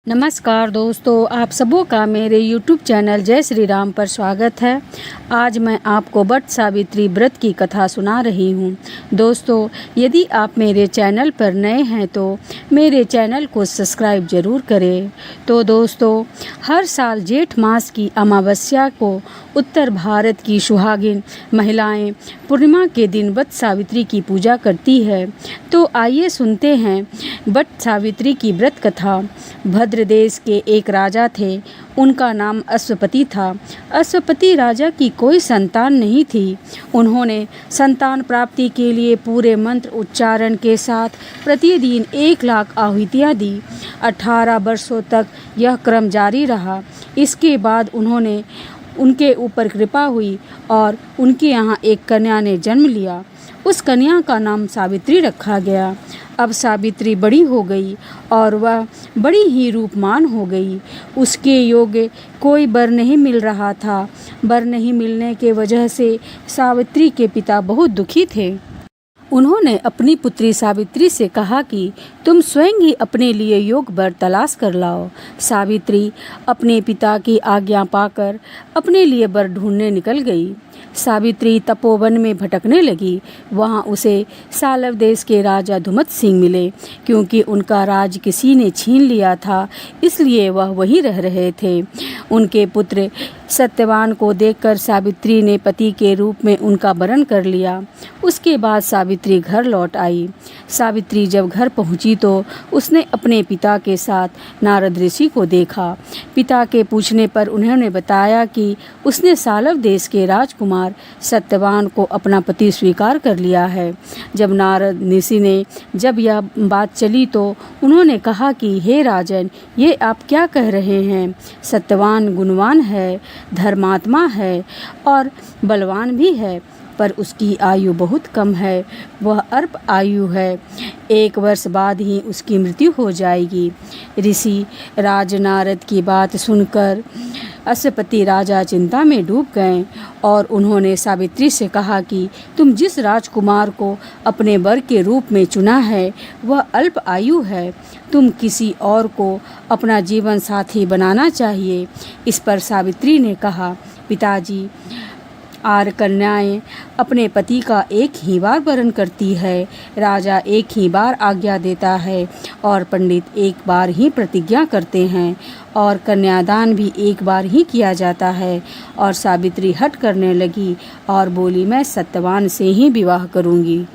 नमस्कार दोस्तों, आप सबों का मेरे YouTube चैनल जय श्री राम पर स्वागत है। आज मैं आपको वट सावित्री व्रत की कथा सुना रही हूँ। दोस्तों, यदि आप मेरे चैनल पर नए हैं तो मेरे चैनल को सब्सक्राइब ज़रूर करें। तो दोस्तों, हर साल जेठ मास की अमावस्या को उत्तर भारत की सुहागिन महिलाएं पूर्णिमा के दिन वट सावित्री की पूजा करती है। तो आइए सुनते हैं वट सावित्री की व्रत कथा। भद्र देश के एक राजा थे। उनका नाम अश्वपति था। अश्वपति राजा की कोई संतान नहीं थी। उन्होंने संतान प्राप्ति के लिए पूरे मंत्र उच्चारण के साथ प्रतिदिन 1,00,000 आहुतियाँ दी। 18 वर्षों तक यह क्रम जारी रहा। इसके बाद उनके ऊपर कृपा हुई और उनके यहाँ एक कन्या ने जन्म लिया। उस कन्या का नाम सावित्री रखा गया। अब सावित्री बड़ी हो गई और वह बड़ी ही रूपमान हो गई। उसके योग्य कोई वर नहीं मिल रहा था। वर नहीं मिलने के वजह से सावित्री के पिता बहुत दुखी थे। उन्होंने अपनी पुत्री सावित्री से कहा कि तुम स्वयं ही अपने लिए योग्य वर तलाश कर लाओ। सावित्री अपने पिता की आज्ञा पाकर अपने लिए वर ढूंढने निकल गई। सावित्री तपोवन में भटकने लगी। वहाँ उसे सालव देश के राजा धुमत सिंह मिले। क्योंकि उनका राज किसी ने छीन लिया था, इसलिए वह वहीं रह रहे थे। उनके पुत्र सत्यवान को देखकर सावित्री ने पति के रूप में उनका वरण कर लिया। उसके बाद सावित्री घर लौट आई। सावित्री जब घर पहुंची तो उसने अपने पिता के साथ नारद ऋषि को देखा। पिता के पूछने पर उन्होंने बताया कि उसने सालव देश के राजकुमार सत्यवान को अपना पति स्वीकार कर लिया है। जब नारद ऋषि ने जब यह बात चली तो उन्होंने कहा कि हे राजन, ये आप क्या कह रहे हैं? सत्यवान गुणवान है, धर्मात्मा है और बलवान भी है, पर उसकी आयु बहुत कम है। वह अल्प आयु है। 1 वर्ष बाद ही उसकी मृत्यु हो जाएगी। ऋषि राज नारद की बात सुनकर अश्वपति राजा चिंता में डूब गए और उन्होंने सावित्री से कहा कि तुम जिस राजकुमार को अपने वर के रूप में चुना है वह अल्प आयु है। तुम किसी और को अपना जीवन साथी बनाना चाहिए। इस पर सावित्री ने कहा, पिताजी, आर कन्याएं अपने पति का एक ही बार वरण करती है। राजा एक ही बार आज्ञा देता है और पंडित एक बार ही प्रतिज्ञा करते हैं और कन्यादान भी एक बार ही किया जाता है। और सावित्री हट करने लगी और बोली, मैं सत्यवान से ही विवाह करूंगी।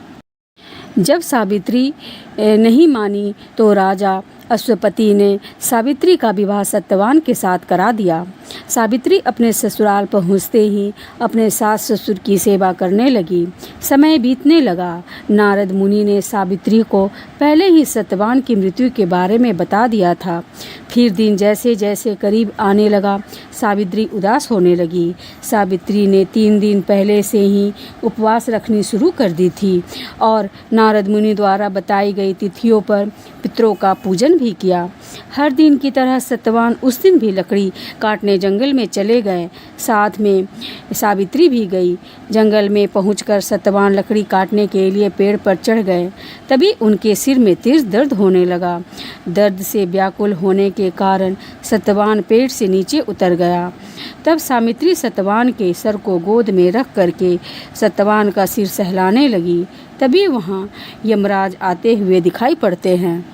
जब सावित्री नहीं मानी तो राजा अश्वपति ने सावित्री का विवाह सत्यवान के साथ करा दिया। सावित्री अपने ससुराल पहुँचते ही अपने सास ससुर की सेवा करने लगी। समय बीतने लगा। नारद मुनि ने सावित्री को पहले ही सत्यवान की मृत्यु के बारे में बता दिया था। फिर दिन जैसे जैसे करीब आने लगा, सावित्री उदास होने लगी। सावित्री ने 3 दिन पहले से ही उपवास रखनी शुरू कर दी थी और नारद मुनि द्वारा बताई गई तिथियों पर पितरों का पूजन भी किया। हर दिन की तरह सत्यवान उस दिन भी लकड़ी काटने जंगल में चले गए। साथ में सावित्री भी गई। जंगल में पहुंचकर सत्यवान लकड़ी काटने के लिए पेड़ पर चढ़ गए। तभी उनके सिर में तेज दर्द होने लगा। दर्द से व्याकुल होने के कारण सत्यवान पेड़ से नीचे उतर गया। तब सावित्री सत्यवान के सर को गोद में रख करके सत्यवान का सिर सहलाने लगी। तभी वहाँ यमराज आते हुए दिखाई पड़ते हैं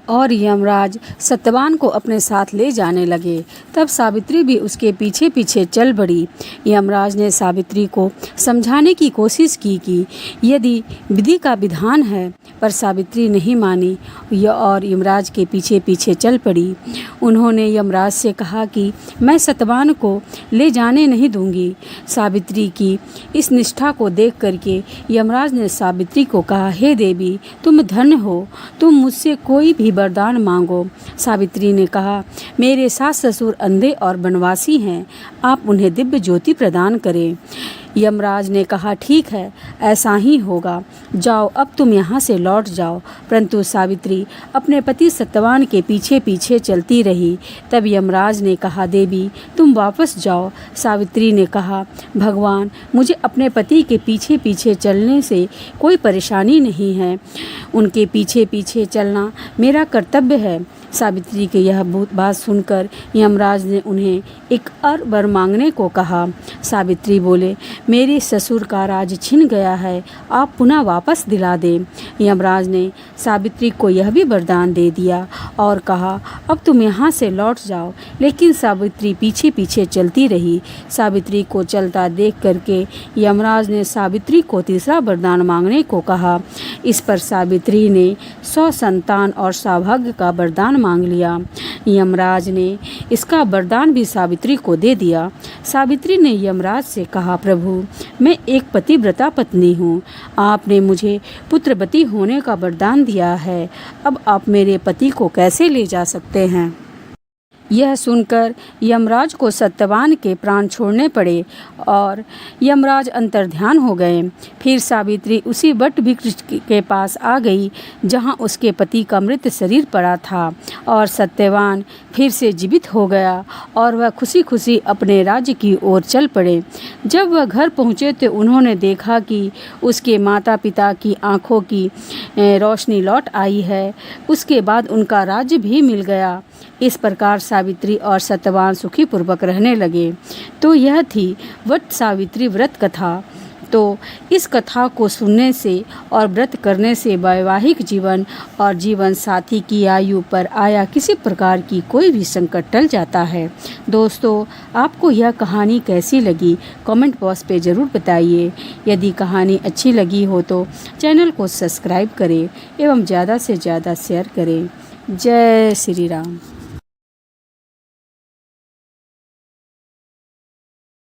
और यमराज सत्यवान को अपने साथ ले जाने लगे। तब सावित्री भी उसके पीछे पीछे चल पड़ी। यमराज ने सावित्री को समझाने की कोशिश की कि यदि विधि का विधान है, पर सावित्री नहीं मानी और यमराज के पीछे पीछे चल पड़ी। उन्होंने यमराज से कहा कि मैं सत्यवान को ले जाने नहीं दूंगी। सावित्री की इस निष्ठा को देख करके यमराज ने सावित्री को कहा, हे देवी, तुम धन्य हो, तुम मुझसे कोई भी वरदान मांगो। सावित्री ने कहा, मेरे सास ससुर अंधे और वनवासी हैं, आप उन्हें दिव्य ज्योति प्रदान करें। यमराज ने कहा, ठीक है, ऐसा ही होगा, जाओ, अब तुम यहाँ से लौट जाओ। परंतु सावित्री अपने पति सत्यवान के पीछे पीछे चलती रही। तब यमराज ने कहा, देवी, तुम वापस जाओ। सावित्री ने कहा, भगवान, मुझे अपने पति के पीछे पीछे चलने से कोई परेशानी नहीं है। उनके पीछे पीछे चलना मेरा कर्तव्य है। सावित्री की यह बात सुनकर यमराज ने उन्हें एक और वर मांगने को कहा। सावित्री बोले, मेरे ससुर का राज छिन गया है, आप पुनः वापस दिला दें। यमराज ने सावित्री को यह भी वरदान दे दिया और कहा, अब तुम यहाँ से लौट जाओ। लेकिन सावित्री पीछे पीछे चलती रही। सावित्री को चलता देख करके यमराज ने सावित्री को तीसरा वरदान मांगने को कहा। इस पर सावित्री ने 100 संतान और सौभाग्य का वरदान मांग लिया। यमराज ने इसका वरदान भी सावित्री को दे दिया। सावित्री ने यमराज से कहा, प्रभु, मैं एक पतिव्रता पत्नी हूँ। आपने मुझे पुत्रवती होने का वरदान दिया है, अब आप मेरे पति को कैसे ले जा सकते हैं? यह सुनकर यमराज को सत्यवान के प्राण छोड़ने पड़े और यमराज अंतर्ध्यान हो गए। फिर सावित्री उसी वट वृक्ष के पास आ गई जहाँ उसके पति का मृत शरीर पड़ा था और सत्यवान फिर से जीवित हो गया और वह खुशी खुशी अपने राज्य की ओर चल पड़े। जब वह घर पहुँचे तो उन्होंने देखा कि उसके माता पिता की आँखों की रोशनी लौट आई है। उसके बाद उनका राज्य भी मिल गया। इस प्रकार सावित्री और सत्यवान सुखी पूर्वक रहने लगे। तो यह थी वट सावित्री व्रत कथा। तो इस कथा को सुनने से और व्रत करने से वैवाहिक जीवन और जीवन साथी की आयु पर आया किसी प्रकार की कोई भी संकट टल जाता है। दोस्तों, आपको यह कहानी कैसी लगी कमेंट बॉक्स पे ज़रूर बताइए। यदि कहानी अच्छी लगी हो तो चैनल को सब्सक्राइब करें एवं ज़्यादा से ज़्यादा शेयर करें। जय श्री राम।